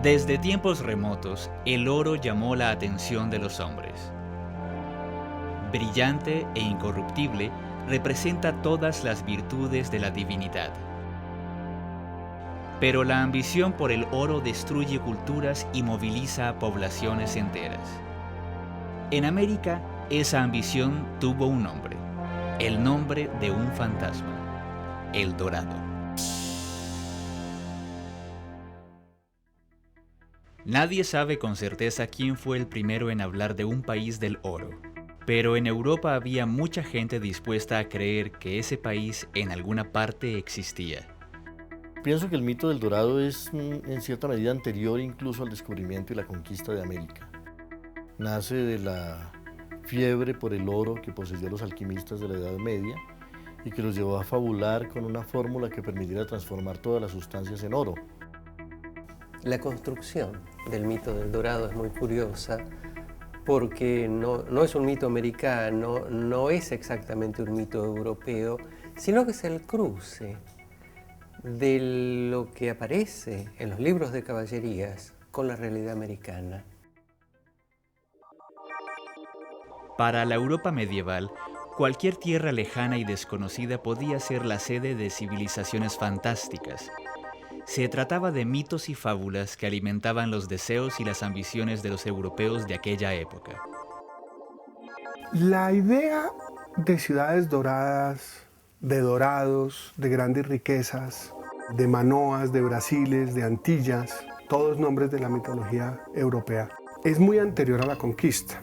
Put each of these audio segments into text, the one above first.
Desde tiempos remotos, el oro llamó la atención de los hombres. Brillante e incorruptible, representa todas las virtudes de la divinidad. Pero la ambición por el oro destruye culturas y moviliza a poblaciones enteras. En América, esa ambición tuvo un nombre, el nombre de un fantasma, el Dorado. Nadie sabe con certeza quién fue el primero en hablar de un país del oro, pero en Europa había mucha gente dispuesta a creer que ese país en alguna parte existía. Pienso que el mito del Dorado es en cierta medida anterior incluso al descubrimiento y la conquista de América. Nace de la fiebre por el oro que poseyó los alquimistas de la Edad Media y que los llevó a fabular con una fórmula que permitiera transformar todas las sustancias en oro. La construcción del mito del Dorado es muy curiosa porque no es un mito americano, no es exactamente un mito europeo, sino que es el cruce de lo que aparece en los libros de caballerías con la realidad americana. Para la Europa medieval, cualquier tierra lejana y desconocida podía ser la sede de civilizaciones fantásticas. Se trataba de mitos y fábulas que alimentaban los deseos y las ambiciones de los europeos de aquella época. La idea de ciudades doradas, de dorados, de grandes riquezas, de Manoas, de Brasiles, de Antillas, todos nombres de la mitología europea, es muy anterior a la conquista.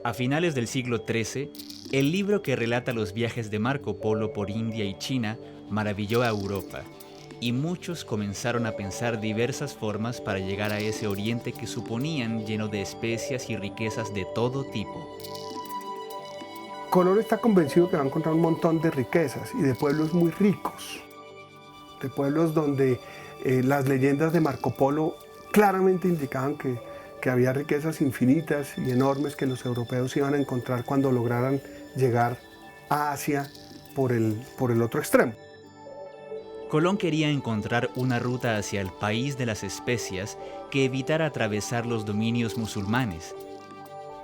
A finales del siglo XIII, el libro que relata los viajes de Marco Polo por India y China maravilló a Europa, y muchos comenzaron a pensar diversas formas para llegar a ese oriente que suponían lleno de especias y riquezas de todo tipo. Colón está convencido que va a encontrar un montón de riquezas y de pueblos muy ricos, de pueblos donde las leyendas de Marco Polo claramente indicaban que había riquezas infinitas y enormes que los europeos iban a encontrar cuando lograran llegar a Asia por el otro extremo. Colón quería encontrar una ruta hacia el país de las especias que evitara atravesar los dominios musulmanes.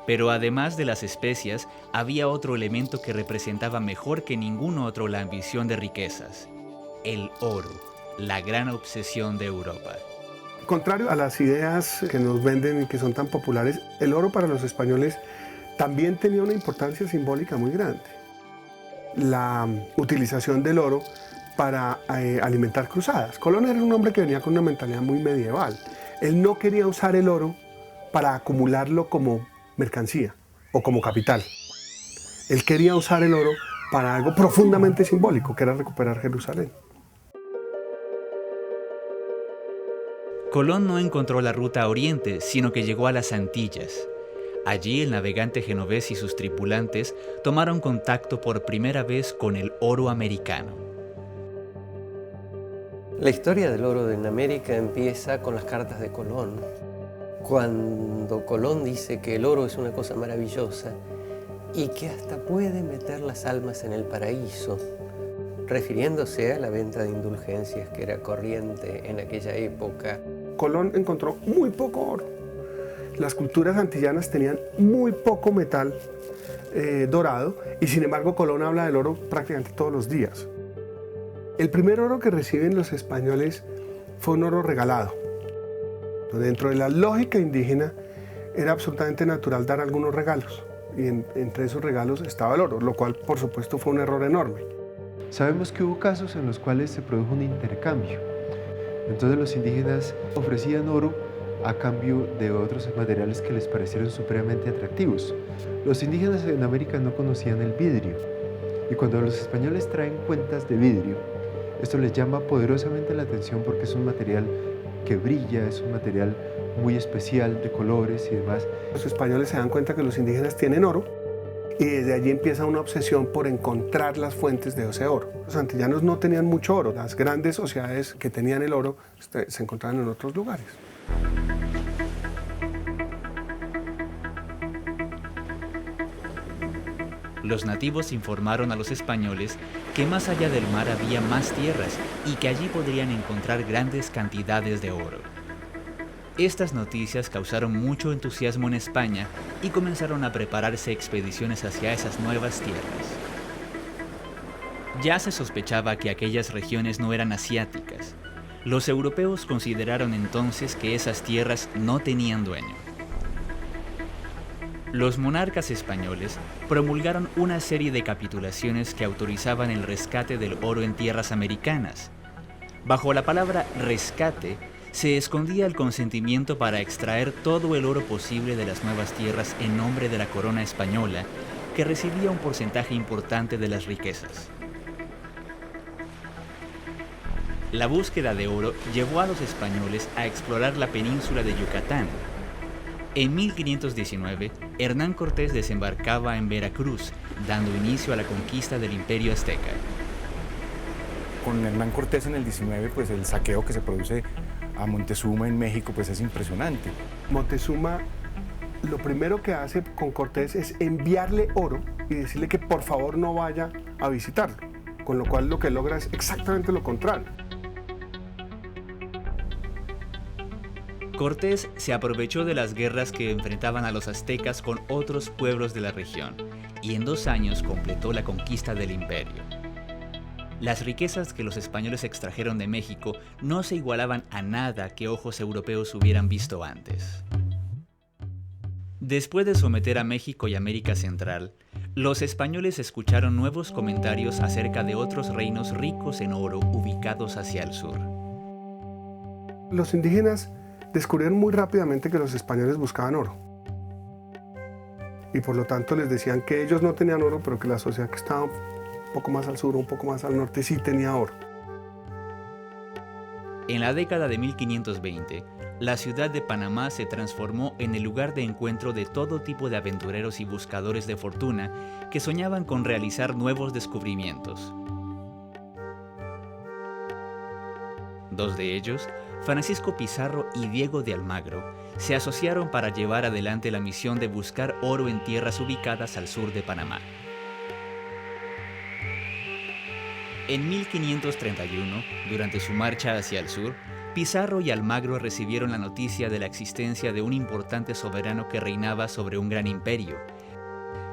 Pero además de las especias, había otro elemento que representaba mejor que ningún otro la ambición de riquezas: el oro, la gran obsesión de Europa. Contrario a las ideas que nos venden y que son tan populares, el oro para los españoles también tenía una importancia simbólica muy grande. La utilización del oro para alimentar cruzadas. Colón era un hombre que venía con una mentalidad muy medieval. Él no quería usar el oro para acumularlo como mercancía o como capital. Él quería usar el oro para algo profundamente simbólico, que era recuperar Jerusalén. Colón no encontró la ruta a Oriente, sino que llegó a las Antillas. Allí el navegante genovés y sus tripulantes tomaron contacto por primera vez con el oro americano. La historia del oro en América empieza con las cartas de Colón. Cuando Colón dice que el oro es una cosa maravillosa y que hasta puede meter las almas en el paraíso, refiriéndose a la venta de indulgencias que era corriente en aquella época. Colón encontró muy poco oro. Las culturas antillanas tenían muy poco metal dorado y sin embargo Colón habla del oro prácticamente todos los días. El primer oro que reciben los españoles fue un oro regalado. Dentro de la lógica indígena era absolutamente natural dar algunos regalos y entre esos regalos estaba el oro, lo cual por supuesto fue un error enorme. Sabemos que hubo casos en los cuales se produjo un intercambio. Entonces los indígenas ofrecían oro a cambio de otros materiales que les parecieron supremamente atractivos. Los indígenas en América no conocían el vidrio y cuando los españoles traen cuentas de vidrio, esto les llama poderosamente la atención porque es un material que brilla, es un material muy especial de colores y demás. Los españoles se dan cuenta que los indígenas tienen oro y desde allí empieza una obsesión por encontrar las fuentes de ese oro. Los antillanos no tenían mucho oro, las grandes sociedades que tenían el oro se encontraban en otros lugares. Los nativos informaron a los españoles que más allá del mar había más tierras y que allí podrían encontrar grandes cantidades de oro. Estas noticias causaron mucho entusiasmo en España y comenzaron a prepararse expediciones hacia esas nuevas tierras. Ya se sospechaba que aquellas regiones no eran asiáticas. Los europeos consideraron entonces que esas tierras no tenían dueño. Los monarcas españoles promulgaron una serie de capitulaciones que autorizaban el rescate del oro en tierras americanas. Bajo la palabra rescate se escondía el consentimiento para extraer todo el oro posible de las nuevas tierras en nombre de la corona española, que recibía un porcentaje importante de las riquezas. La búsqueda de oro llevó a los españoles a explorar la península de Yucatán. En 1519, Hernán Cortés desembarcaba en Veracruz, dando inicio a la conquista del Imperio Azteca. Con Hernán Cortés en el 19, pues el saqueo que se produce a Montezuma en México, pues es impresionante. Montezuma lo primero que hace con Cortés es enviarle oro y decirle que por favor no vaya a visitarlo, con lo cual lo que logra es exactamente lo contrario. Cortés se aprovechó de las guerras que enfrentaban a los aztecas con otros pueblos de la región y en 2 años completó la conquista del imperio. Las riquezas que los españoles extrajeron de México no se igualaban a nada que ojos europeos hubieran visto antes. Después de someter a México y América Central, los españoles escucharon nuevos comentarios acerca de otros reinos ricos en oro ubicados hacia el sur. Los indígenas descubrieron muy rápidamente que los españoles buscaban oro. Y por lo tanto les decían que ellos no tenían oro, pero que la sociedad que estaba un poco más al sur, un poco más al norte, sí tenía oro. En la década de 1520, la ciudad de Panamá se transformó en el lugar de encuentro de todo tipo de aventureros y buscadores de fortuna que soñaban con realizar nuevos descubrimientos. 2 de ellos, Francisco Pizarro y Diego de Almagro, se asociaron para llevar adelante la misión de buscar oro en tierras ubicadas al sur de Panamá. En 1531, durante su marcha hacia el sur, Pizarro y Almagro recibieron la noticia de la existencia de un importante soberano que reinaba sobre un gran imperio.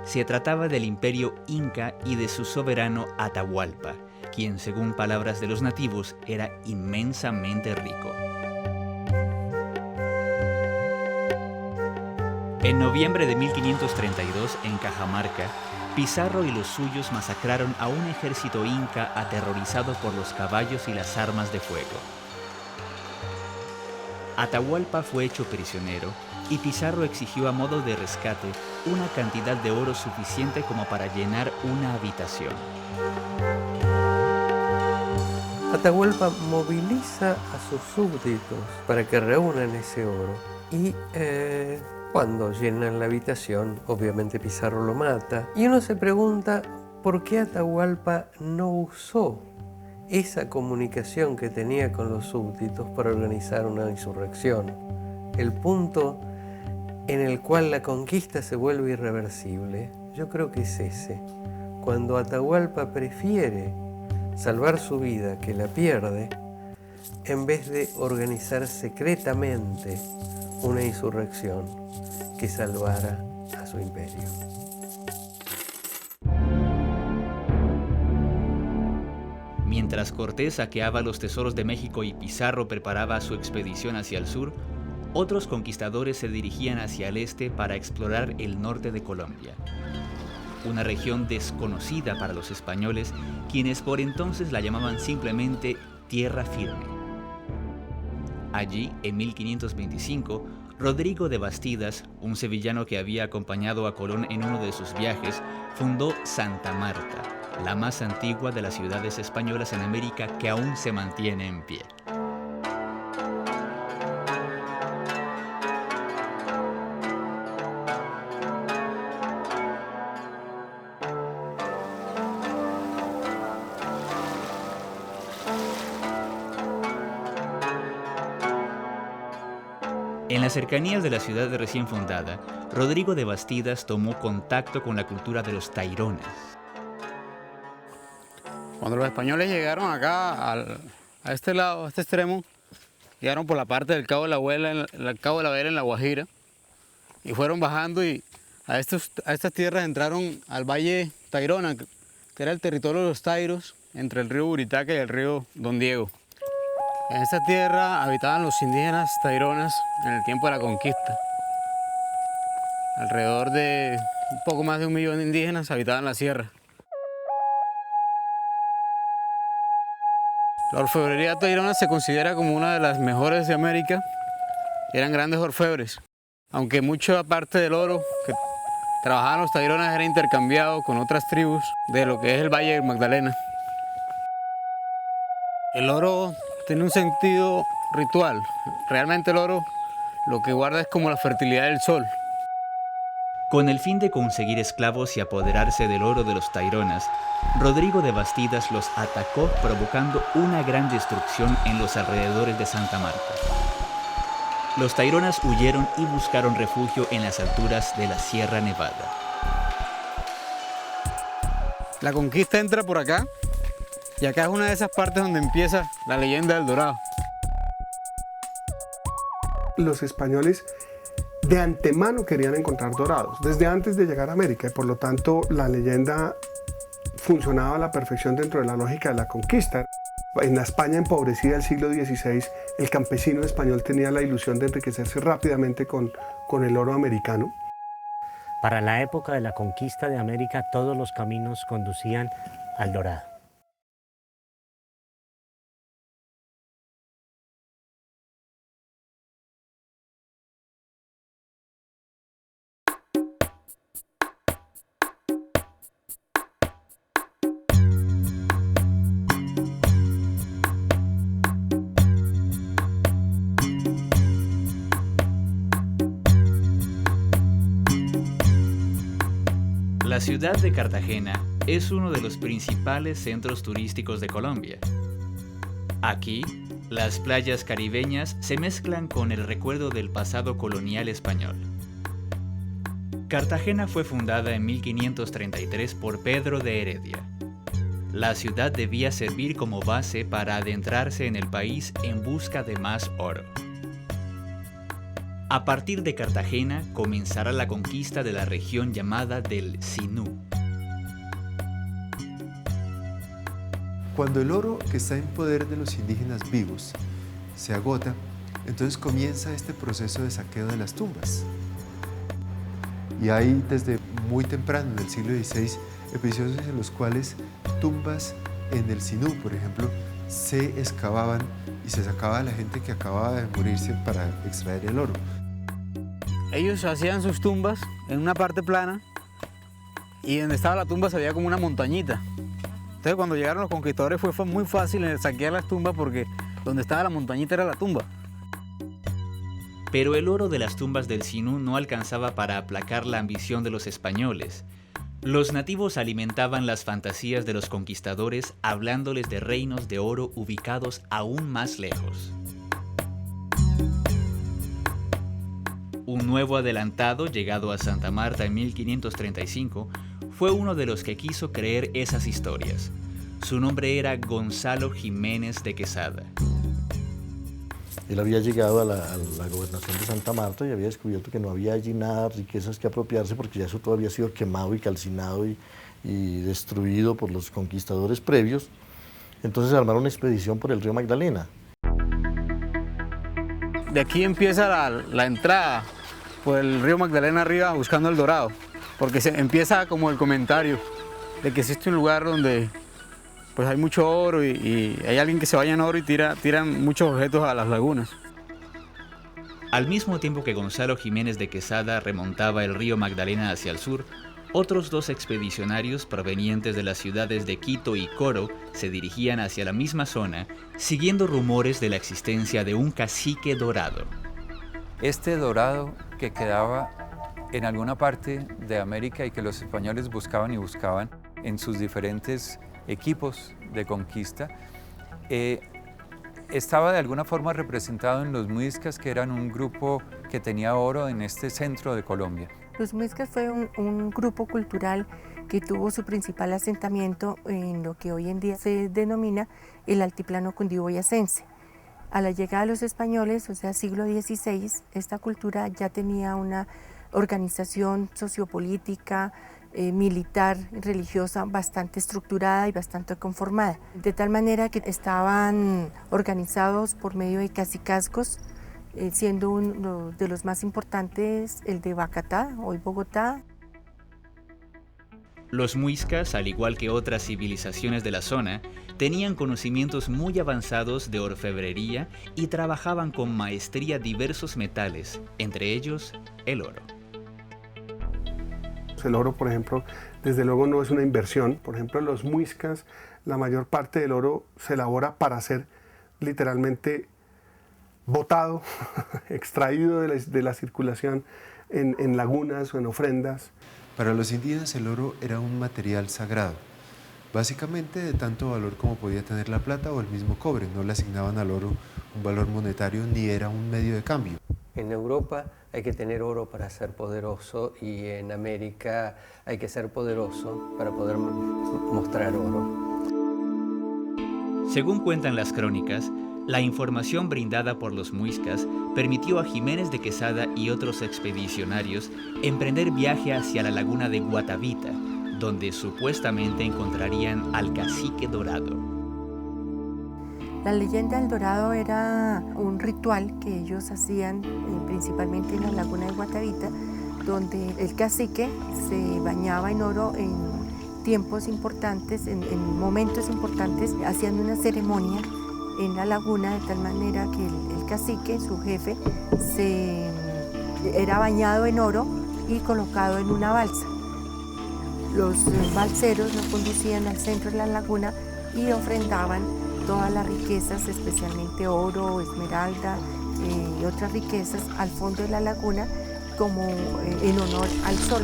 Se trataba del imperio Inca y de su soberano Atahualpa, quien, según palabras de los nativos, era inmensamente rico. En noviembre de 1532, en Cajamarca, Pizarro y los suyos masacraron a un ejército inca aterrorizado por los caballos y las armas de fuego. Atahualpa fue hecho prisionero y Pizarro exigió a modo de rescate una cantidad de oro suficiente como para llenar una habitación. Atahualpa moviliza a sus súbditos para que reúnan ese oro y cuando llenan la habitación, obviamente Pizarro lo mata. Y uno se pregunta por qué Atahualpa no usó esa comunicación que tenía con los súbditos para organizar una insurrección. El punto en el cual la conquista se vuelve irreversible, yo creo que es ese. Cuando Atahualpa prefiere salvar su vida que la pierde, en vez de organizar secretamente una insurrección que salvara a su imperio. Mientras Cortés saqueaba los tesoros de México y Pizarro preparaba su expedición hacia el sur, otros conquistadores se dirigían hacia el este para explorar el norte de Colombia, una región desconocida para los españoles, quienes por entonces la llamaban simplemente Tierra Firme. Allí, en 1525, Rodrigo de Bastidas, un sevillano que había acompañado a Colón en uno de sus viajes, fundó Santa Marta, la más antigua de las ciudades españolas en América que aún se mantiene en pie. En las cercanías de la ciudad recién fundada, Rodrigo de Bastidas tomó contacto con la cultura de los taironas. Cuando los españoles llegaron acá, a este lado, a este extremo, llegaron por la parte del Cabo de la Vela, el Cabo de la Vela en La Guajira, y fueron bajando y a estas tierras entraron al Valle Tayrona, que era el territorio de los tairos, entre el río Buritaca y el río Don Diego. En esta tierra habitaban los indígenas taironas en el tiempo de la conquista. Alrededor de un poco más de 1 millón de indígenas habitaban la sierra. La orfebrería tairona se considera como una de las mejores de América. Eran grandes orfebres, aunque mucha parte del oro que trabajaban los taironas era intercambiado con otras tribus de lo que es el Valle del Magdalena. El oro tiene un sentido ritual. Realmente el oro lo que guarda es como la fertilidad del sol. Con el fin de conseguir esclavos y apoderarse del oro de los taironas, Rodrigo de Bastidas los atacó, provocando una gran destrucción en los alrededores de Santa Marta. Los taironas huyeron y buscaron refugio en las alturas de la Sierra Nevada. La conquista entra por acá, y acá es una de esas partes donde empieza la leyenda del Dorado. Los españoles de antemano querían encontrar dorados, desde antes de llegar a América, y por lo tanto la leyenda funcionaba a la perfección dentro de la lógica de la conquista. En la España empobrecida del siglo XVI, el campesino español tenía la ilusión de enriquecerse rápidamente con el oro americano. Para la época de la conquista de América, todos los caminos conducían al dorado. La ciudad de Cartagena es uno de los principales centros turísticos de Colombia. Aquí, las playas caribeñas se mezclan con el recuerdo del pasado colonial español. Cartagena fue fundada en 1533 por Pedro de Heredia. La ciudad debía servir como base para adentrarse en el país en busca de más oro. A partir de Cartagena comenzará la conquista de la región llamada del Sinú. Cuando el oro que está en poder de los indígenas vivos se agota, entonces comienza este proceso de saqueo de las tumbas. Y hay desde muy temprano, en el siglo XVI, episodios en los cuales tumbas en el Sinú, por ejemplo, se excavaban y se sacaba a la gente que acababa de morirse para extraer el oro. Ellos hacían sus tumbas en una parte plana y donde estaba la tumba se veía como una montañita. Entonces cuando llegaron los conquistadores fue muy fácil saquear las tumbas porque donde estaba la montañita era la tumba. Pero el oro de las tumbas del Sinú no alcanzaba para aplacar la ambición de los españoles. Los nativos alimentaban las fantasías de los conquistadores hablándoles de reinos de oro ubicados aún más lejos. Un nuevo adelantado, llegado a Santa Marta en 1535, fue uno de los que quiso creer esas historias. Su nombre era Gonzalo Jiménez de Quesada. Él había llegado a la gobernación de Santa Marta y había descubierto que no había allí nada, riquezas que apropiarse, porque ya eso todo había sido quemado y calcinado y destruido por los conquistadores previos. Entonces armaron una expedición por el río Magdalena. De aquí empieza la entrada por el río Magdalena arriba buscando el dorado, porque se empieza como el comentario de que existe un lugar donde pues hay mucho oro y hay alguien que se baña en oro y tiran muchos objetos a las lagunas. Al mismo tiempo que Gonzalo Jiménez de Quesada remontaba el río Magdalena hacia el sur, otros 2 expedicionarios provenientes de las ciudades de Quito y Coro se dirigían hacia la misma zona, siguiendo rumores de la existencia de un cacique dorado. Este dorado que quedaba en alguna parte de América y que los españoles buscaban y buscaban en sus diferentes equipos de conquista, estaba de alguna forma representado en los muiscas, que eran un grupo que que tenía oro en este centro de Colombia. Los muiscas fue un grupo cultural que tuvo su principal asentamiento en lo que hoy en día se denomina el altiplano cundiboyacense. A la llegada de los españoles, o sea, siglo XVI, esta cultura ya tenía una organización sociopolítica, militar, religiosa bastante estructurada y bastante conformada, de tal manera que estaban organizados por medio de cacicazgos, siendo uno de los más importantes el de Bacatá, hoy Bogotá. Los muiscas, al igual que otras civilizaciones de la zona, tenían conocimientos muy avanzados de orfebrería y trabajaban con maestría diversos metales, entre ellos el oro. El oro, por ejemplo, desde luego no es una inversión. Por ejemplo, los muiscas, la mayor parte del oro se elabora para ser literalmente botado, extraído de la circulación en lagunas o en ofrendas. Para los indígenas el oro era un material sagrado, básicamente de tanto valor como podía tener la plata o el mismo cobre. No le asignaban al oro un valor monetario ni era un medio de cambio. En Europa hay que tener oro para ser poderoso y en América hay que ser poderoso para poder mostrar oro. Según cuentan las crónicas, la información brindada por los muiscas permitió a Jiménez de Quesada y otros expedicionarios emprender viaje hacia la laguna de Guatavita, donde supuestamente encontrarían al cacique dorado. La leyenda del dorado era un ritual que ellos hacían principalmente en la laguna de Guatavita, donde el cacique se bañaba en oro en tiempos importantes, en momentos importantes, hacían una ceremonia en la laguna de tal manera que el cacique, su jefe, era bañado en oro y colocado en una balsa. Los balseros lo conducían al centro de la laguna y ofrendaban todas las riquezas, especialmente oro, esmeralda y otras riquezas, al fondo de la laguna como en honor al sol.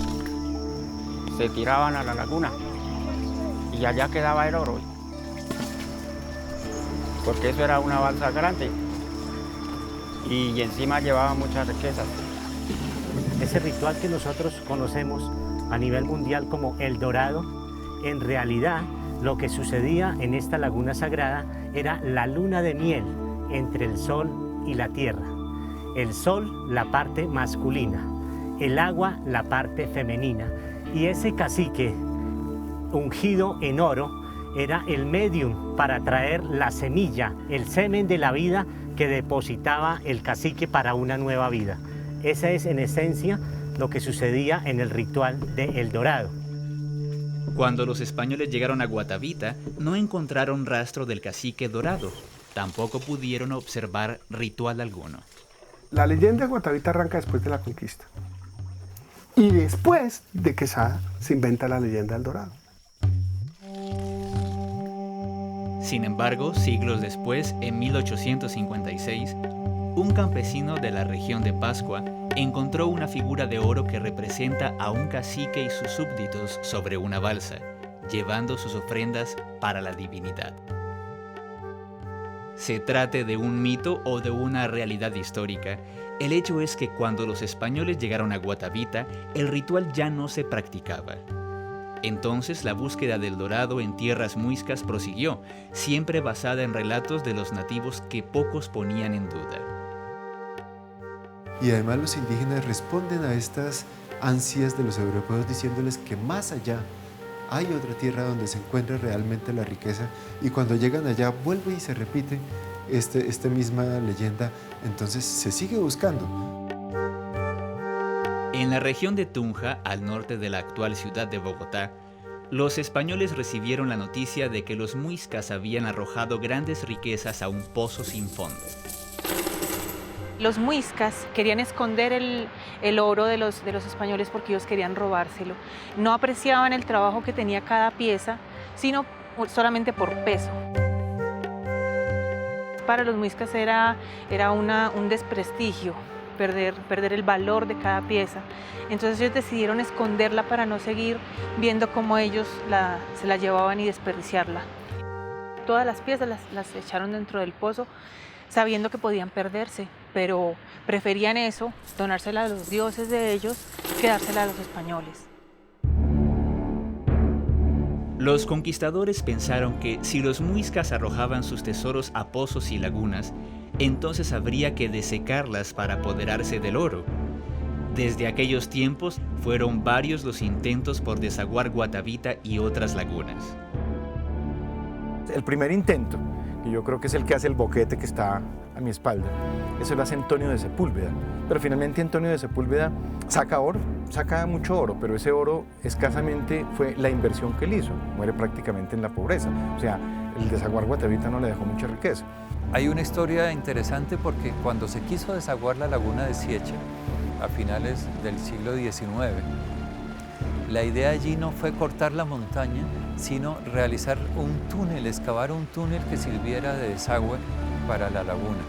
Se tiraban a la laguna y allá quedaba el oro, porque eso era una balsa grande y encima llevaba muchas riquezas. Ese ritual que nosotros conocemos a nivel mundial como el dorado, en realidad lo que sucedía en esta laguna sagrada era la luna de miel entre el sol y la tierra. El sol, la parte masculina, el agua, la parte femenina. Y ese cacique ungido en oro era el medium para traer la semilla, el semen de la vida que depositaba el cacique para una nueva vida. Esa es en esencia lo que sucedía en el ritual de El Dorado. Cuando los españoles llegaron a Guatavita, no encontraron rastro del cacique dorado. Tampoco pudieron observar ritual alguno. La leyenda de Guatavita arranca después de la conquista. Y después de Quesada se inventa la leyenda del dorado. Sin embargo, siglos después, en 1856, un campesino de la región de Pascua encontró una figura de oro que representa a un cacique y sus súbditos sobre una balsa, llevando sus ofrendas para la divinidad. Se trate de un mito o de una realidad histórica, el hecho es que cuando los españoles llegaron a Guatavita, el ritual ya no se practicaba. Entonces la búsqueda del dorado en tierras muiscas prosiguió, siempre basada en relatos de los nativos que pocos ponían en duda. Y además los indígenas responden a estas ansias de los europeos diciéndoles que más allá hay otra tierra donde se encuentra realmente la riqueza, y cuando llegan allá vuelve y se repite esta misma leyenda, entonces se sigue buscando. En la región de Tunja, al norte de la actual ciudad de Bogotá, los españoles recibieron la noticia de que los muiscas habían arrojado grandes riquezas a un pozo sin fondo. Los muiscas querían esconder el oro de los españoles porque ellos querían robárselo. No apreciaban el trabajo que tenía cada pieza, sino solamente por peso. Para los muiscas era un desprestigio perder el valor de cada pieza. Entonces ellos decidieron esconderla para no seguir viendo cómo ellos se la llevaban y desperdiciarla. Todas las piezas las echaron dentro del pozo sabiendo que podían perderse. pero preferían eso, donársela a los dioses de ellos, que dársela a los españoles. Los conquistadores pensaron que si los muiscas arrojaban sus tesoros a pozos y lagunas, entonces habría que desecarlas para apoderarse del oro. Desde aquellos tiempos fueron varios los intentos por desaguar Guatavita y otras lagunas. El primer intento, que yo creo que es el que hace el boquete que está a mi espalda, eso lo hace Antonio de Sepúlveda. Pero finalmente Antonio de Sepúlveda saca oro, saca mucho oro, pero ese oro escasamente fue la inversión que él hizo. Muere prácticamente en la pobreza. O sea, el desaguar Guatavita no le dejó mucha riqueza. Hay una historia interesante porque cuando se quiso desaguar la laguna de Siecha, a finales del siglo XIX, la idea allí no fue cortar la montaña, sino realizar un túnel, excavar un túnel que sirviera de desagüe para la laguna.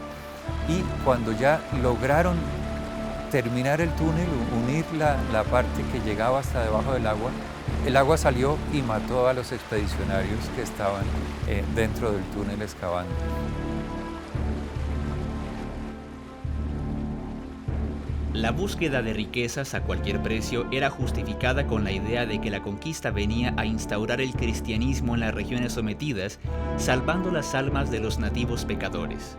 Y cuando ya lograron terminar el túnel, unir la parte que llegaba hasta debajo del agua, el agua salió y mató a los expedicionarios que estaban dentro del túnel excavando. La búsqueda de riquezas a cualquier precio era justificada con la idea de que la conquista venía a instaurar el cristianismo en las regiones sometidas, salvando las almas de los nativos pecadores.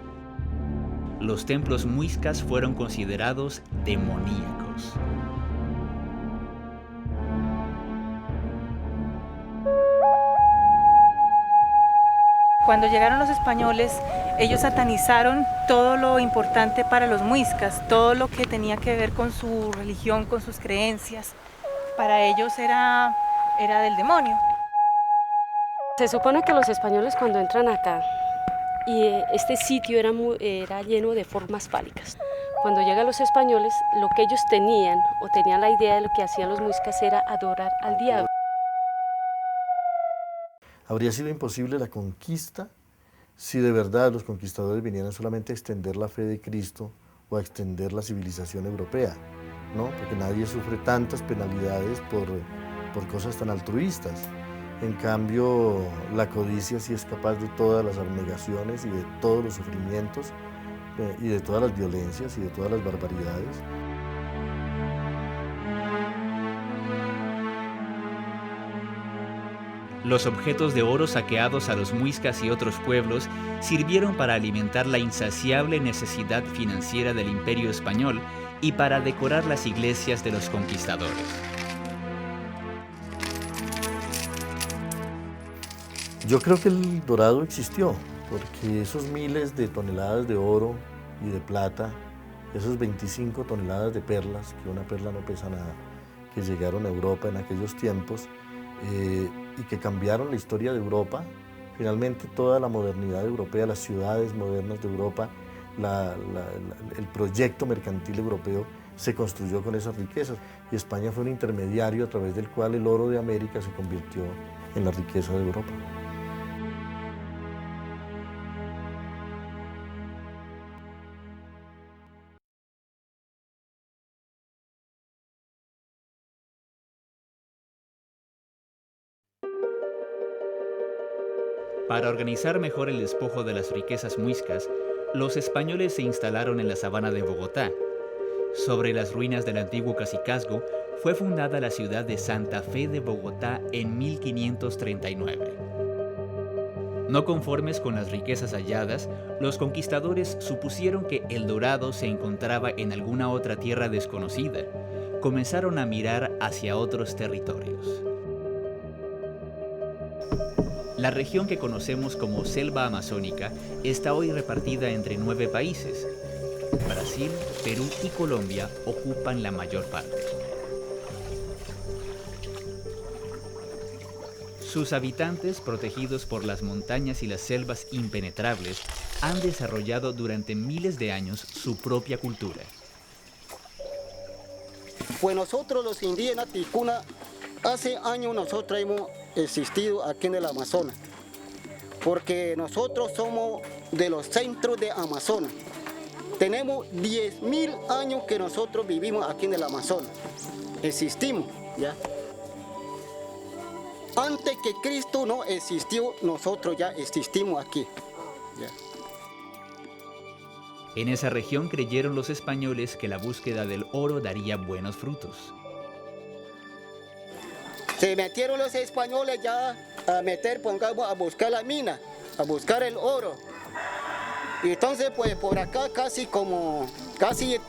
Los templos muiscas fueron considerados demoníacos. Cuando llegaron los españoles, ellos satanizaron todo lo importante para los muiscas, todo lo que tenía que ver con su religión, con sus creencias. Para ellos era del demonio. Se supone que los españoles cuando entran acá, y este sitio era lleno de formas fálicas. Cuando llegan los españoles, lo que ellos tenían la idea de lo que hacían los muiscas era adorar al diablo. Habría sido imposible la conquista si de verdad los conquistadores vinieran solamente a extender la fe de Cristo o a extender la civilización europea, ¿no? Porque nadie sufre tantas penalidades por cosas tan altruistas. En cambio, la codicia sí es capaz de todas las abnegaciones y de todos los sufrimientos y de todas las violencias y de todas las barbaridades. Los objetos de oro saqueados a los muiscas y otros pueblos sirvieron para alimentar la insaciable necesidad financiera del Imperio Español y para decorar las iglesias de los conquistadores. Yo creo que el dorado existió, porque esos miles de toneladas de oro y de plata, esos 25 toneladas de perlas, que una perla no pesa nada, que llegaron a Europa en aquellos tiempos, y que cambiaron la historia de Europa. Finalmente toda la modernidad europea, las ciudades modernas de Europa, el proyecto mercantil europeo se construyó con esas riquezas y España fue un intermediario a través del cual el oro de América se convirtió en la riqueza de Europa. Para organizar mejor el despojo de las riquezas muiscas, los españoles se instalaron en la sabana de Bogotá. Sobre las ruinas del antiguo cacicazgo fue fundada la ciudad de Santa Fe de Bogotá en 1539. No conformes con las riquezas halladas, los conquistadores supusieron que el dorado se encontraba en alguna otra tierra desconocida. Comenzaron a mirar hacia otros territorios. La región que conocemos como selva amazónica está hoy repartida entre 9 países. Brasil, Perú y Colombia ocupan la mayor parte. Sus habitantes, protegidos por las montañas y las selvas impenetrables, han desarrollado durante miles de años su propia cultura. Pues nosotros los indígenas ticuna, hace años nosotros hemos existido aquí en el Amazonas, porque nosotros somos de los centros de Amazonas. Tenemos 10.000 años que nosotros vivimos aquí en el Amazonas. Existimos, ¿ya? Antes que Cristo no existió, nosotros ya existimos aquí, ¿ya? En esa región creyeron los españoles que la búsqueda del oro daría buenos frutos. Se metieron los españoles ya a meter, pongamos, a buscar la mina, a buscar el oro. Y entonces pues por acá casi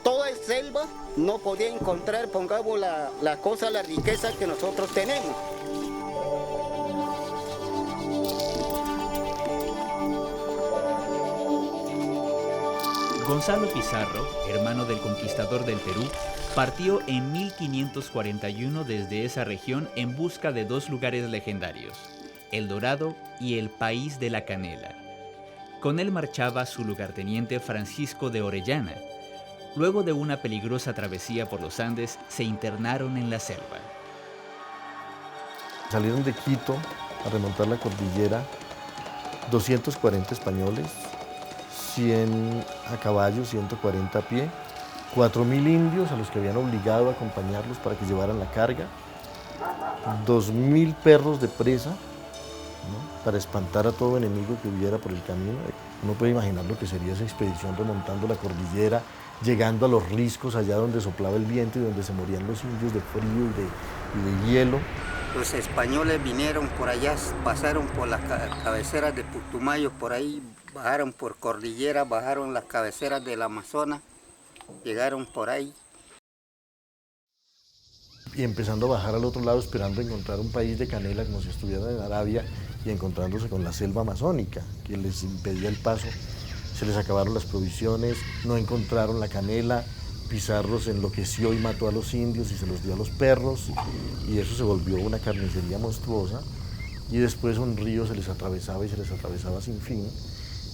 toda es selva, no podía encontrar, pongamos, la cosa, la riqueza que nosotros tenemos. Gonzalo Pizarro, hermano del conquistador del Perú, partió en 1541 desde esa región en busca de dos lugares legendarios, El Dorado y el País de la Canela. Con él marchaba su lugarteniente Francisco de Orellana. Luego de una peligrosa travesía por los Andes, se internaron en la selva. Salieron de Quito a remontar la cordillera 240 españoles, 100 a caballo, 140 a pie, 4.000 indios a los que habían obligado a acompañarlos para que llevaran la carga, 2.000 perros de presa, ¿no?, para espantar a todo enemigo que hubiera por el camino. Uno puede imaginar lo que sería esa expedición remontando la cordillera, llegando a los riscos allá donde soplaba el viento y donde se morían los indios de frío y de hielo. Los españoles vinieron por allá, pasaron por las cabeceras de Putumayo, por ahí bajaron por cordillera, bajaron las cabeceras del Amazonas, llegaron por ahí. Y empezando a bajar al otro lado, esperando encontrar un país de canela como si estuvieran en Arabia y encontrándose con la selva amazónica que les impedía el paso. Se les acabaron las provisiones, no encontraron la canela, Pizarro se enloqueció y mató a los indios y se los dio a los perros y eso se volvió una carnicería monstruosa y después un río se les atravesaba y se les atravesaba sin fin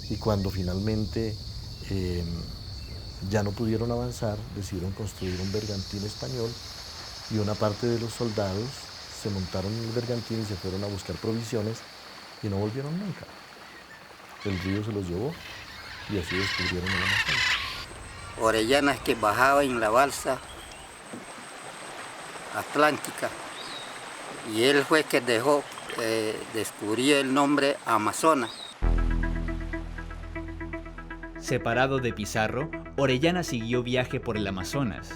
y cuando finalmente ya no pudieron avanzar, decidieron construir un bergantín español y una parte de los soldados se montaron en el bergantín y se fueron a buscar provisiones y no volvieron nunca. El río se los llevó y así descubrieron el Amazonas. Orellana es que bajaba en la balsa atlántica y él fue que dejó, descubrió el nombre Amazonas. Separado de Pizarro, Orellana siguió viaje por el Amazonas.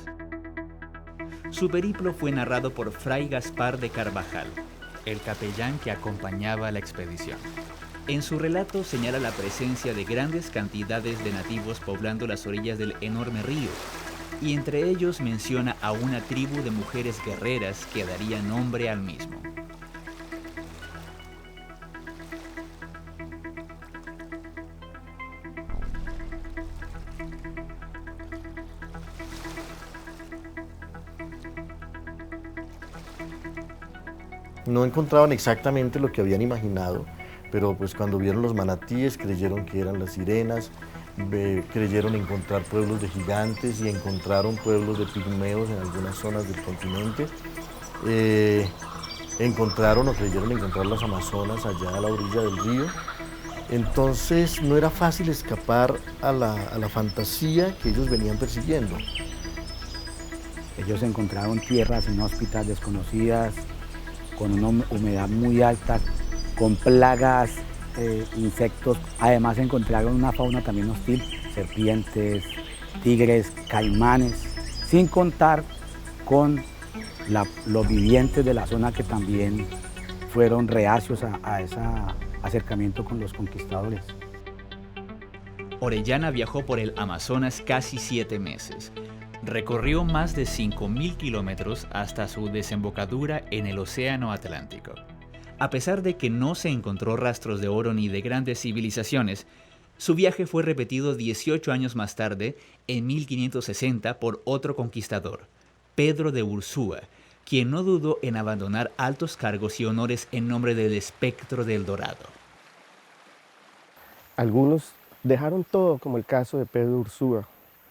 Su periplo fue narrado por Fray Gaspar de Carvajal, el capellán que acompañaba a la expedición. En su relato señala la presencia de grandes cantidades de nativos poblando las orillas del enorme río, y entre ellos menciona a una tribu de mujeres guerreras que daría nombre al mismo. No encontraban exactamente lo que habían imaginado, pero pues cuando vieron los manatíes creyeron que eran las sirenas, creyeron encontrar pueblos de gigantes y encontraron pueblos de pigmeos en algunas zonas del continente. Encontraron o creyeron encontrar las amazonas allá a la orilla del río. Entonces no era fácil escapar a la fantasía que ellos venían persiguiendo. Ellos encontraron tierras inhóspitas, desconocidas, con una humedad muy alta, con plagas, insectos. Además encontraron una fauna también hostil, serpientes, tigres, caimanes, sin contar con los vivientes de la zona que también fueron reacios a ese acercamiento con los conquistadores. Orellana viajó por el Amazonas casi 7 meses. Recorrió más de 5.000 kilómetros hasta su desembocadura en el Océano Atlántico. A pesar de que no se encontró rastros de oro ni de grandes civilizaciones, su viaje fue repetido 18 años más tarde, en 1560, por otro conquistador, Pedro de Ursúa, quien no dudó en abandonar altos cargos y honores en nombre del espectro del Dorado. Algunos dejaron todo, como el caso de Pedro de Ursúa,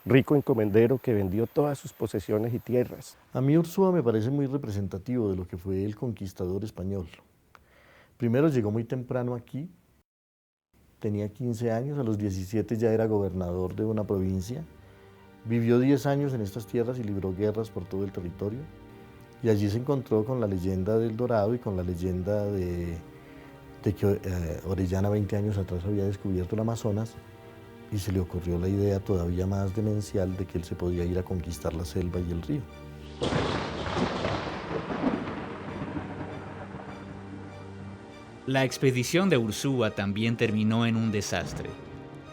rico encomendero que vendió todas sus posesiones y tierras. A mí Ursúa me parece muy representativo de lo que fue el conquistador español. Primero llegó muy temprano aquí, tenía 15 años, a los 17 ya era gobernador de una provincia, vivió 10 años en estas tierras y libró guerras por todo el territorio, y allí se encontró con la leyenda del Dorado y con la leyenda de que Orellana 20 años atrás había descubierto el Amazonas, y se le ocurrió la idea todavía más demencial de que él se podía ir a conquistar la selva y el río. La expedición de Ursúa también terminó en un desastre.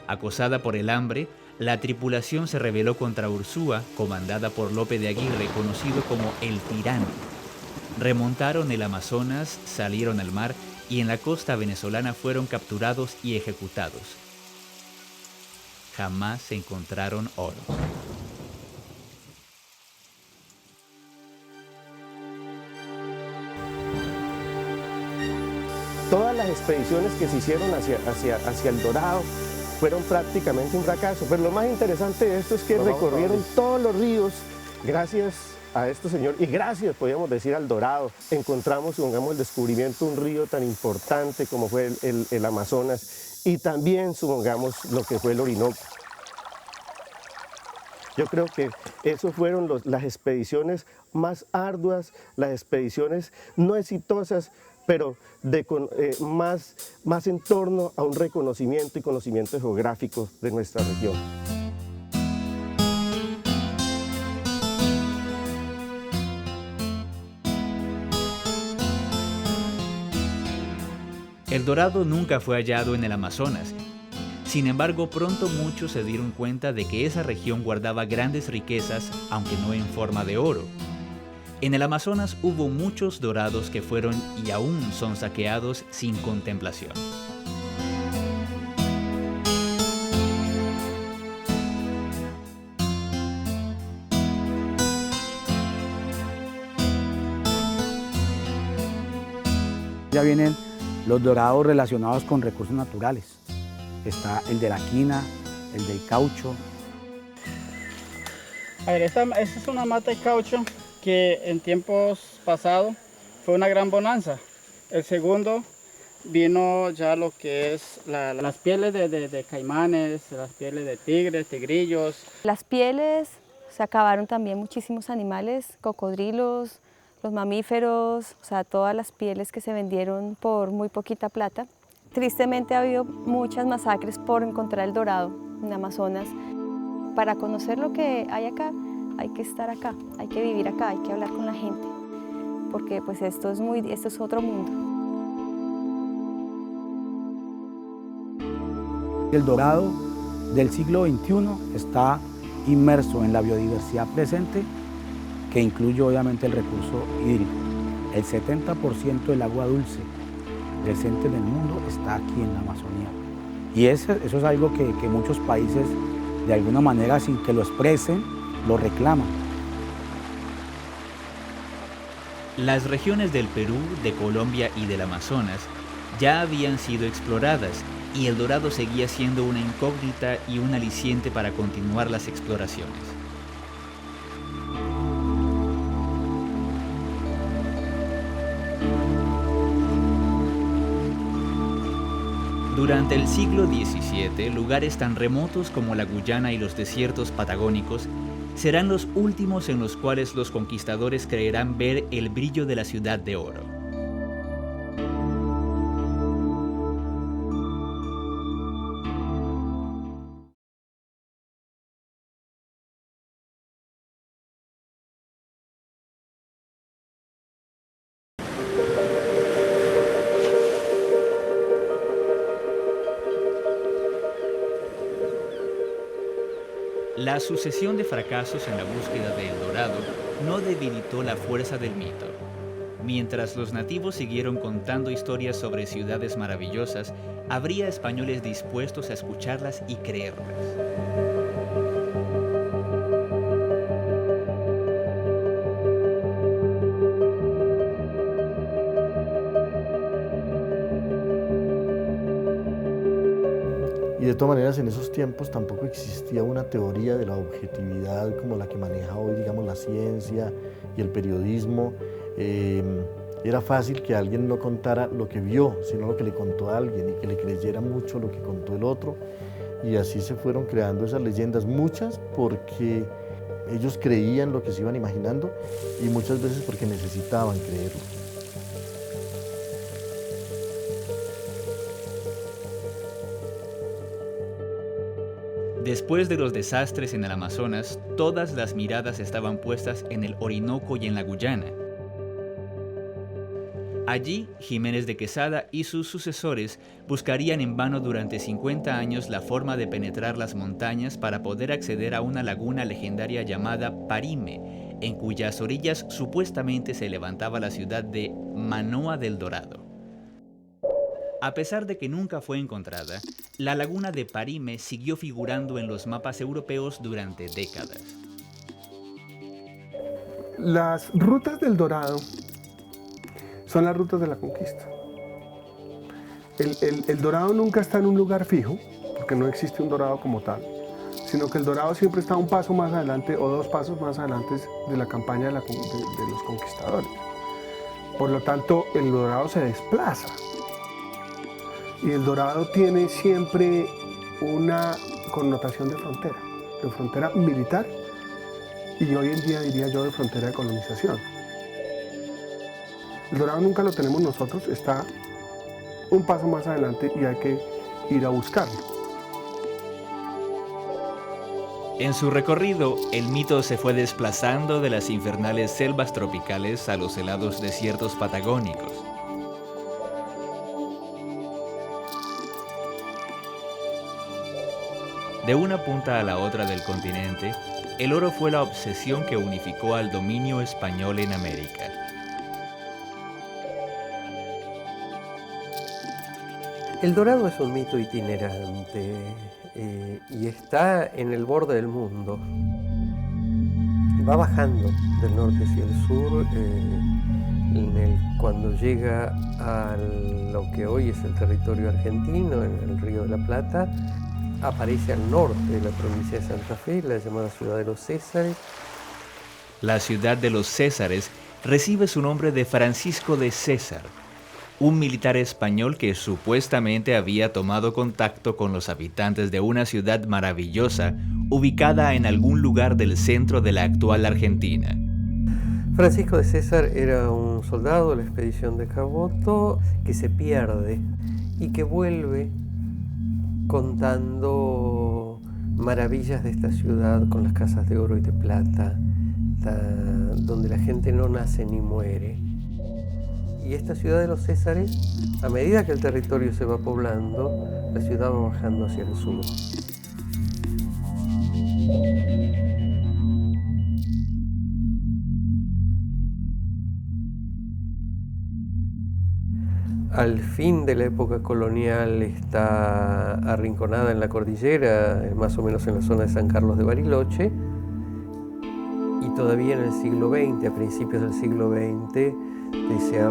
Acosada por el hambre, la tripulación se rebeló contra Ursúa, comandada por Lope de Aguirre, conocido como el Tirano. Remontaron el Amazonas, salieron al mar y en la costa venezolana fueron capturados y ejecutados. Jamás encontraron oro. Todas las expediciones que se hicieron hacia el Dorado fueron prácticamente un fracaso, pero lo más interesante de esto es que recorrieron todos los ríos gracias a este señor y gracias, podríamos decir, al Dorado. Encontramos, supongamos, el descubrimiento de un río tan importante como fue el Amazonas y también, supongamos, lo que fue el Orinoco. Yo creo que esas fueron las expediciones más arduas, las expediciones no exitosas, pero más en torno a un reconocimiento y conocimiento geográfico de nuestra región. El dorado nunca fue hallado en el Amazonas. Sin embargo, pronto muchos se dieron cuenta de que esa región guardaba grandes riquezas, aunque no en forma de oro. En el Amazonas hubo muchos dorados que fueron y aún son saqueados sin contemplación. Ya vienen los dorados relacionados con recursos naturales. Está el de la quina, el del caucho. A ver, esta es una mata de caucho que en tiempos pasados fue una gran bonanza. El segundo vino ya lo que es las pieles de caimanes, las pieles de tigres, tigrillos. Las pieles, se acabaron también muchísimos animales, cocodrilos, los mamíferos, o sea, todas las pieles que se vendieron por muy poquita plata. Tristemente ha habido muchas masacres por encontrar el dorado en Amazonas. Para conocer lo que hay acá, hay que estar acá, hay que vivir acá, hay que hablar con la gente, porque pues esto es otro mundo. El dorado del siglo XXI está inmerso en la biodiversidad presente, que incluye obviamente el recurso hídrico. El 70% del agua dulce presente en el mundo está aquí en la Amazonía. Y eso es algo que muchos países, de alguna manera, sin que lo expresen, lo reclaman. Las regiones del Perú, de Colombia y del Amazonas ya habían sido exploradas y el dorado seguía siendo una incógnita y un aliciente para continuar las exploraciones. Durante el siglo XVII, lugares tan remotos como la Guyana y los desiertos patagónicos serán los últimos en los cuales los conquistadores creerán ver el brillo de la ciudad de oro. La sucesión de fracasos en la búsqueda de El Dorado no debilitó la fuerza del mito. Mientras los nativos siguieron contando historias sobre ciudades maravillosas, habría españoles dispuestos a escucharlas y creerlas. Y de todas maneras, en esos tiempos tampoco existía una teoría de la objetividad como la que maneja hoy, digamos, la ciencia y el periodismo. Era fácil que alguien no contara lo que vio, sino lo que le contó a alguien y que le creyera mucho lo que contó el otro. Y así se fueron creando esas leyendas, muchas porque ellos creían lo que se iban imaginando y muchas veces porque necesitaban creerlo. Después de los desastres en el Amazonas, todas las miradas estaban puestas en el Orinoco y en la Guyana. Allí, Jiménez de Quesada y sus sucesores buscarían en vano durante 50 años la forma de penetrar las montañas para poder acceder a una laguna legendaria llamada Parime, en cuyas orillas supuestamente se levantaba la ciudad de Manoa del Dorado. A pesar de que nunca fue encontrada, la laguna de Parime siguió figurando en los mapas europeos durante décadas. Las rutas del Dorado son las rutas de la conquista. El Dorado nunca está en un lugar fijo, porque no existe un Dorado como tal, sino que el Dorado siempre está un paso más adelante o dos pasos más adelante de la campaña de los conquistadores. Por lo tanto, el Dorado se desplaza. Y el Dorado tiene siempre una connotación de frontera militar, y hoy en día diría yo de frontera de colonización. El Dorado nunca lo tenemos nosotros, está un paso más adelante y hay que ir a buscarlo. En su recorrido, el mito se fue desplazando de las infernales selvas tropicales a los helados desiertos patagónicos. De una punta a la otra del continente, el oro fue la obsesión que unificó al dominio español en América. El Dorado es un mito itinerante y está en el borde del mundo. Va bajando del norte hacia el sur. Cuando llega a lo que hoy es el territorio argentino, en el Río de la Plata, aparece al norte de la provincia de Santa Fe, la llamada Ciudad de los Césares. La ciudad de los Césares recibe su nombre de Francisco de César, un militar español que supuestamente había tomado contacto con los habitantes de una ciudad maravillosa ubicada en algún lugar del centro de la actual Argentina. Francisco de César era un soldado de la expedición de Caboto que se pierde y que vuelve contando maravillas de esta ciudad con las casas de oro y de plata, donde la gente no nace ni muere. Y esta ciudad de los Césares, a medida que el territorio se va poblando, la ciudad va bajando hacia el sur. Al fin de la época colonial está arrinconada en la cordillera, más o menos en la zona de San Carlos de Bariloche, y todavía en el siglo XX, a principios del siglo XX, se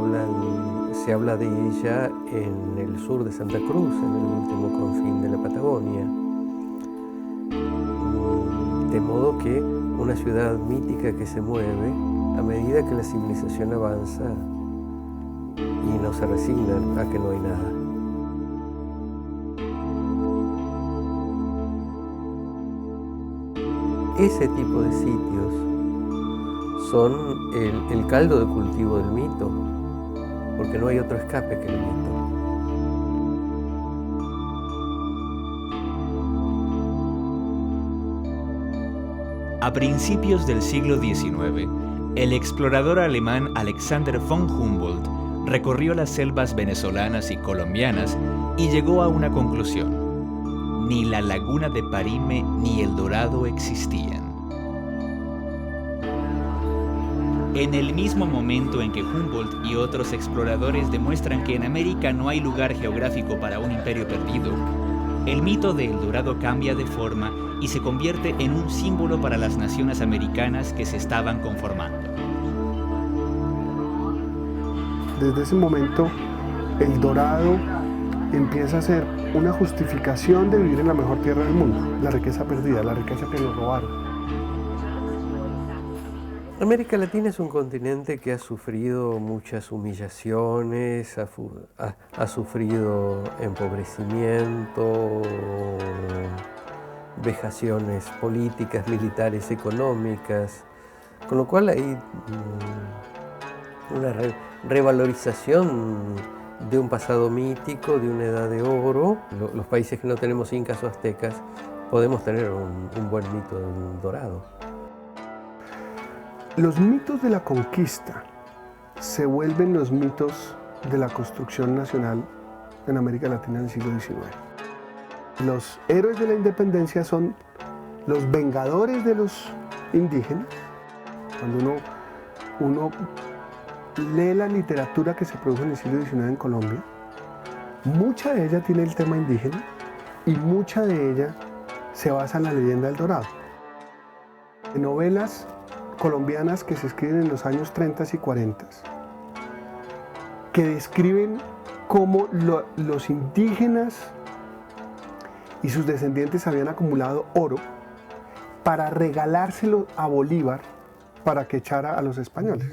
habla de ella en el sur de Santa Cruz, en el último confín de la Patagonia. De modo que una ciudad mítica que se mueve a medida que la civilización avanza y no se resignan a que no hay nada. Ese tipo de sitios son el caldo de cultivo del mito, porque no hay otro escape que el mito. A principios del siglo XIX, el explorador alemán Alexander von Humboldt recorrió las selvas venezolanas y colombianas y llegó a una conclusión: ni la laguna de Parime ni el Dorado existían. En el mismo momento en que Humboldt y otros exploradores demuestran que en América no hay lugar geográfico para un imperio perdido, el mito de El Dorado cambia de forma y se convierte en un símbolo para las naciones americanas que se estaban conformando. Desde ese momento, El Dorado empieza a ser una justificación de vivir en la mejor tierra del mundo, la riqueza perdida, la riqueza que nos robaron. América Latina es un continente que ha sufrido muchas humillaciones, ha sufrido empobrecimiento, vejaciones políticas, militares, económicas, con lo cual hay una revalorización de un pasado mítico, de una edad de oro. Los países que no tenemos incas o aztecas podemos tener un buen mito del Dorado. Los mitos de la conquista se vuelven los mitos de la construcción nacional en América Latina en el siglo XIX. Los héroes de la independencia son los vengadores de los indígenas. Cuando uno lee la literatura que se produjo en el siglo XIX en Colombia, mucha de ella tiene el tema indígena y mucha de ella se basa en la leyenda del Dorado. En novelas colombianas que se escriben en los años 30 y 40, que describen cómo los indígenas y sus descendientes habían acumulado oro para regalárselo a Bolívar para que echara a los españoles.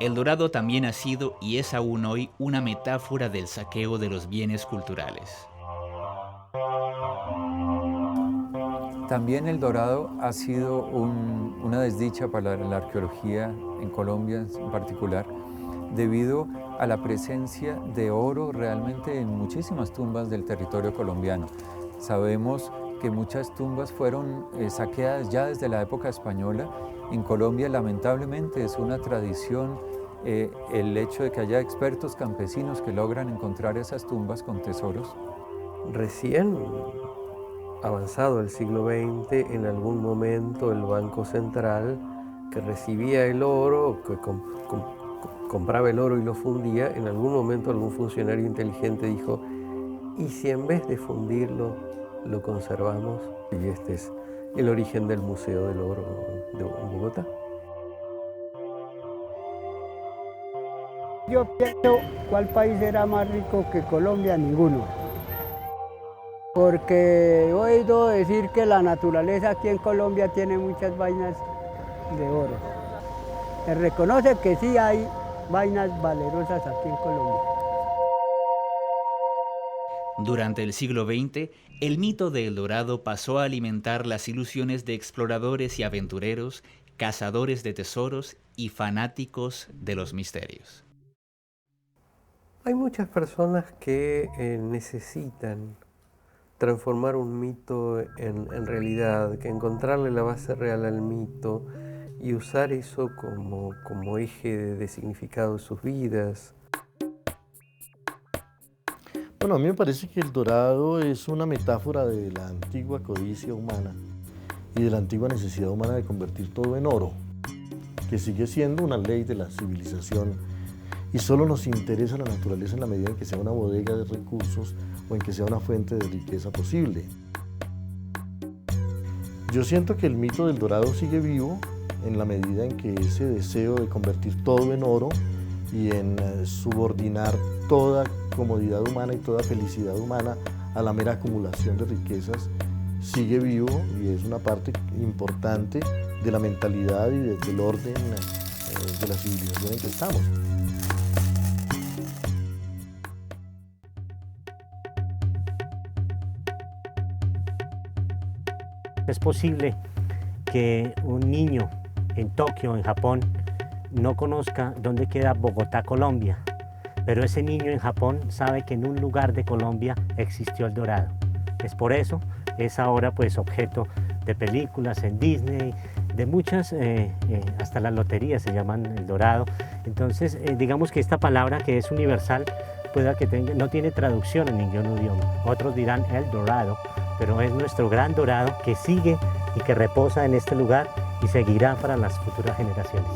El Dorado también ha sido y es aún hoy una metáfora del saqueo de los bienes culturales. También el Dorado ha sido una desdicha para la arqueología en Colombia en particular, debido a la presencia de oro realmente en muchísimas tumbas del territorio colombiano. Sabemos que muchas tumbas fueron saqueadas ya desde la época española. En Colombia, lamentablemente, es una tradición el hecho de que haya expertos campesinos que logran encontrar esas tumbas con tesoros. Recién avanzado el siglo XX, en algún momento el Banco Central, que recibía el oro, que compraba el oro y lo fundía, en algún momento algún funcionario inteligente dijo: ¿y si en vez de fundirlo lo conservamos? Y este es el origen del Museo del Oro de Bogotá. Yo pienso, ¿cuál país era más rico que Colombia? Ninguno. Porque he oído decir que la naturaleza aquí en Colombia tiene muchas vainas de oro. Se reconoce que sí hay vainas valerosas aquí en Colombia. Durante el siglo XX, el mito de El Dorado pasó a alimentar las ilusiones de exploradores y aventureros, cazadores de tesoros y fanáticos de los misterios. Hay muchas personas que necesitan transformar un mito en realidad, que encontrarle la base real al mito y usar eso como eje de significado de sus vidas. Bueno, a mí me parece que el Dorado es una metáfora de la antigua codicia humana y de la antigua necesidad humana de convertir todo en oro, que sigue siendo una ley de la civilización, y solo nos interesa la naturaleza en la medida en que sea una bodega de recursos o en que sea una fuente de riqueza posible. Yo siento que el mito del Dorado sigue vivo en la medida en que ese deseo de convertir todo en oro y en subordinar toda comodidad humana y toda felicidad humana a la mera acumulación de riquezas sigue vivo y es una parte importante de la mentalidad y del orden de la civilización en que estamos. Es posible que un niño en Tokio, en Japón, no conozca dónde queda Bogotá, Colombia, pero ese niño en Japón sabe que en un lugar de Colombia existió el Dorado. Es por eso, es ahora pues objeto de películas en Disney, de muchas, hasta las loterías se llaman el Dorado. Entonces, digamos que esta palabra que es universal, pueda que no tiene traducción en ningún idioma. Otros dirán el Dorado, pero es nuestro gran Dorado que sigue y que reposa en este lugar y seguirá para las futuras generaciones.